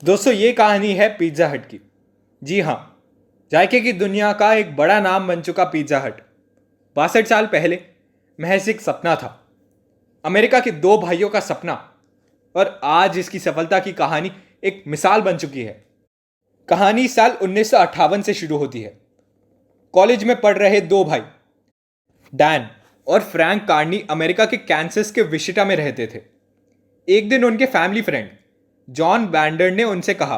दोस्तों ये कहानी है पिज्ज़ा हट की। जी हाँ, जायके की दुनिया का एक बड़ा नाम बन चुका पिज्ज़ा हट 62 साल पहले महज एक सपना था। अमेरिका के दो भाइयों का सपना। और आज इसकी सफलता की कहानी एक मिसाल बन चुकी है। कहानी साल 1958 से शुरू होती है। कॉलेज में पढ़ रहे दो भाई डैन और फ्रैंक कार्नी अमेरिका के कैंसस के विशिटा में रहते थे। एक दिन उनके फैमिली फ्रेंड जॉन बैंडर ने उनसे कहा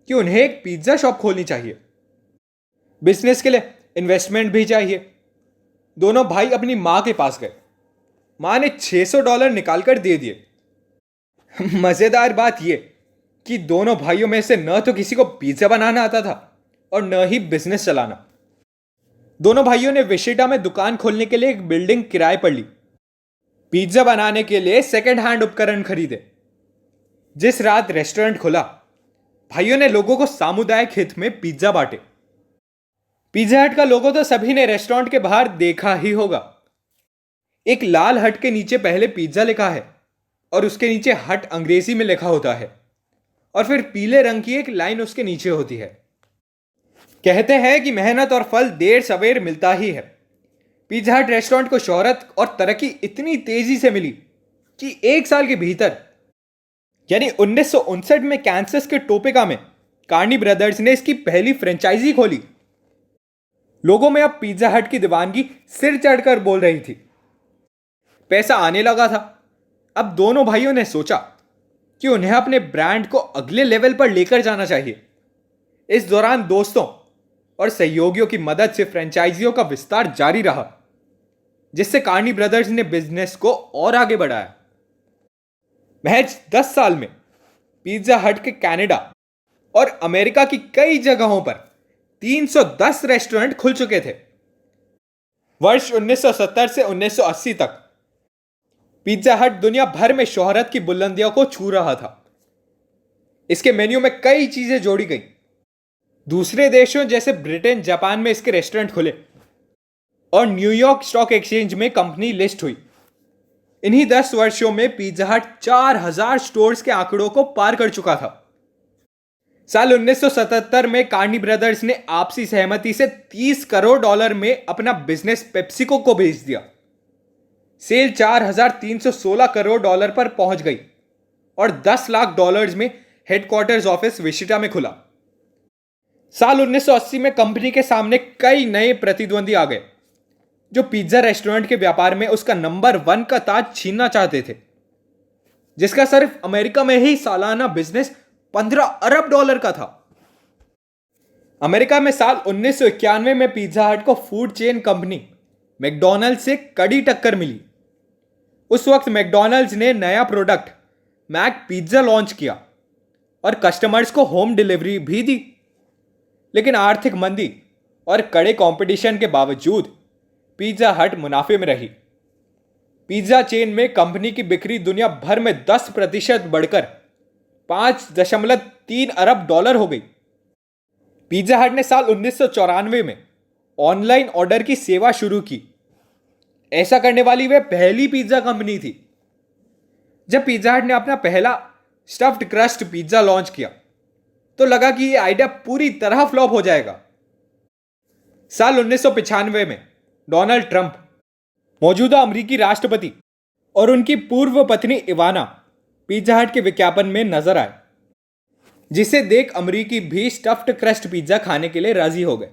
कि उन्हें एक पिज्ज़ा शॉप खोलनी चाहिए। बिजनेस के लिए इन्वेस्टमेंट भी चाहिए। दोनों भाई अपनी माँ के पास गए। माँ ने $600 निकालकर दे दिए। मज़ेदार बात यह कि दोनों भाइयों में से न तो किसी को पिज्ज़ा बनाना आता था और न ही बिजनेस चलाना। दोनों भाइयों ने विशिटा में दुकान खोलने के लिए एक बिल्डिंग किराए पर ली। पिज्ज़ा बनाने के लिए सेकेंड हैंड उपकरण खरीदे। जिस रात रेस्टोरेंट खुला, भाइयों ने लोगों को सामुदायिक हित में पिज्ज़ा बांटे। पिज्ज़ा हट का लोगो तो सभी ने रेस्टोरेंट के बाहर देखा ही होगा। एक लाल हट के नीचे पहले पिज्ज़ा लिखा है और उसके नीचे हट अंग्रेजी में लिखा होता है और फिर पीले रंग की एक लाइन उसके नीचे होती है। कहते हैं कि मेहनत और फल देर सवेर मिलता ही है। पिज्ज़ा हट रेस्टोरेंट को शोहरत और तरक्की इतनी तेजी से मिली कि एक साल के भीतर यानी 1959 में कैंसस के टोपेका में कार्नी ब्रदर्स ने इसकी पहली फ्रेंचाइजी खोली। लोगों में अब पिज्जा हट की दीवानगी सिर चढ़कर बोल रही थी। पैसा आने लगा था। अब दोनों भाइयों ने सोचा कि उन्हें अपने ब्रांड को अगले लेवल पर लेकर जाना चाहिए। इस दौरान दोस्तों और सहयोगियों की मदद से फ्रेंचाइजियों का विस्तार जारी रहा, जिससे कार्नी ब्रदर्स ने बिजनेस को और आगे बढ़ाया। महज 10 साल में पिज्जा हट के कनाडा और अमेरिका की कई जगहों पर 310 रेस्टोरेंट खुल चुके थे। वर्ष 1970 से 1980 तक पिज्जा हट दुनिया भर में शोहरत की बुलंदियों को छू रहा था। इसके मेन्यू में कई चीजें जोड़ी गई। दूसरे देशों जैसे ब्रिटेन, जापान में इसके रेस्टोरेंट खुले और न्यूयॉर्क स्टॉक एक्सचेंज में कंपनी लिस्ट हुई। इन्हीं 10 वर्षों में पिज्जा हट 4000 स्टोर्स के आंकड़ों को पार कर चुका था। साल 1977 में कार्नी ब्रदर्स ने आपसी सहमति से $30 करोड़ में अपना बिजनेस पेप्सिको को बेच दिया। सेल $4316 करोड़ पर पहुंच गई और $10 लाख में हेडक्वार्टर्स ऑफिस विशिटा में खुला। साल 1980 में कंपनी के सामने कई नए प्रतिद्वंदी आ गए जो पिज्जा रेस्टोरेंट के व्यापार में उसका नंबर 1 का ताज छीनना चाहते थे, जिसका सिर्फ अमेरिका में ही सालाना बिजनेस $15 अरब का था। अमेरिका में साल 1991 में पिज्जा हट को फूड चेन कंपनी मैकडॉनल्ड्स से कड़ी टक्कर मिली। उस वक्त मैकडॉनल्ड्स ने नया प्रोडक्ट मैक पिज्जा लॉन्च किया और कस्टमर्स को होम डिलीवरी भी दी। लेकिन आर्थिक मंदी और कड़े कंपटीशन के बावजूद पिज्जा हट मुनाफे में रही। पिज्जा चेन में कंपनी की बिक्री दुनिया भर में 10% बढ़कर $5.3 अरब हो गई। पिज्जा हट ने साल 1994 में ऑनलाइन ऑर्डर की सेवा शुरू की। ऐसा करने वाली वह पहली पिज्जा कंपनी थी। जब पिज्जा हट ने अपना पहला स्टफ्ड क्रस्ट पिज्जा लॉन्च किया तो लगा कि यह आइडिया पूरी तरह फ्लॉप हो जाएगा। साल 1995 में डोनाल्ड ट्रंप, मौजूदा अमेरिकी राष्ट्रपति, और उनकी पूर्व पत्नी इवाना पिज्जा हट के विज्ञापन में नजर आए, जिसे देख अमेरिकी भी स्टफ्ड क्रस्ट पिज्जा खाने के लिए राजी हो गए।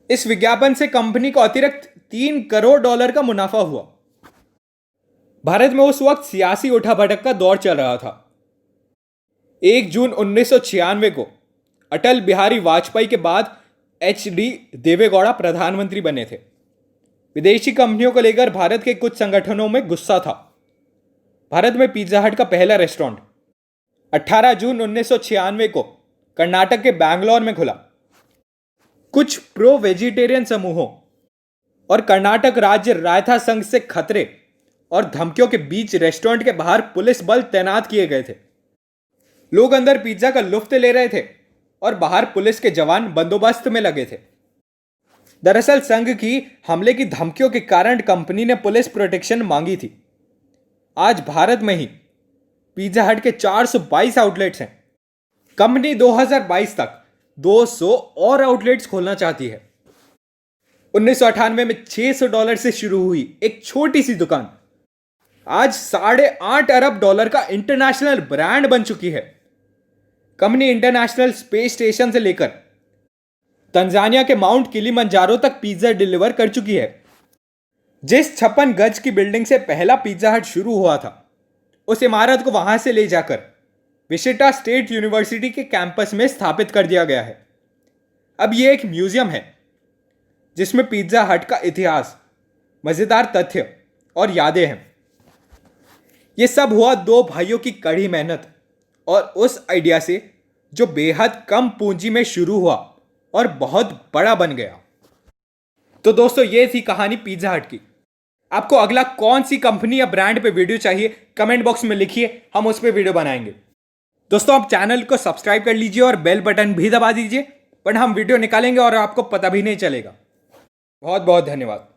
इस विज्ञापन से कंपनी को अतिरिक्त $3 करोड़ का मुनाफा हुआ। भारत में उस वक्त सियासी उठापटक का दौर चल रहा था। 1 जून 1996 को अटल बिहारी वाजपेयी के बाद HD देवेगौड़ा प्रधानमंत्री बने थे। विदेशी कंपनियों को लेकर भारत के कुछ संगठनों में गुस्सा था। भारत में पिज्जा हट का पहला रेस्टोरेंट 18 जून 1996 को कर्नाटक के बैंगलोर में खुला। कुछ प्रो वेजिटेरियन समूहों और कर्नाटक राज्य रायता संघ से खतरे और धमकियों के बीच रेस्टोरेंट के बाहर पुलिस बल तैनात किए गए थे। लोग अंदर पिज्जा का लुफ्त ले रहे थे और बाहर पुलिस के जवान बंदोबस्त में लगे थे। दरअसल संघ की हमले की धमकियों के कारण कंपनी ने पुलिस प्रोटेक्शन मांगी थी। आज भारत में ही पिज्जा हट के 422 आउटलेट्स हैं कंपनी 2022 तक 200 और आउटलेट्स खोलना चाहती है। 1998 में $600 से शुरू हुई एक छोटी सी दुकान आज $8.5 अरब का इंटरनेशनल ब्रांड बन चुकी है। कंपनी इंटरनेशनल स्पेस स्टेशन से लेकर तंजानिया के माउंट किलिमंजारो तक पिज्जा डिलीवर कर चुकी है। जिस 56 गज की बिल्डिंग से पहला पिज्जा हट शुरू हुआ था, उस इमारत को वहां से ले जाकर विशिटा स्टेट यूनिवर्सिटी के कैंपस में स्थापित कर दिया गया है। अब यह एक म्यूजियम है जिसमें पिज्जा हट का इतिहास, मजेदार तथ्य और यादें हैं। यह सब हुआ दो भाइयों की कड़ी मेहनत और उस आइडिया से जो बेहद कम पूंजी में शुरू हुआ और बहुत बड़ा बन गया। तो दोस्तों, ये थी कहानी पिज्जा हट की। आपको अगला कौन सी कंपनी या ब्रांड पे वीडियो चाहिए, कमेंट बॉक्स में लिखिए, हम उस पर वीडियो बनाएंगे। दोस्तों, आप चैनल को सब्सक्राइब कर लीजिए और बेल बटन भी दबा दीजिए, पर हम वीडियो निकालेंगे और आपको पता भी नहीं चलेगा। बहुत बहुत धन्यवाद।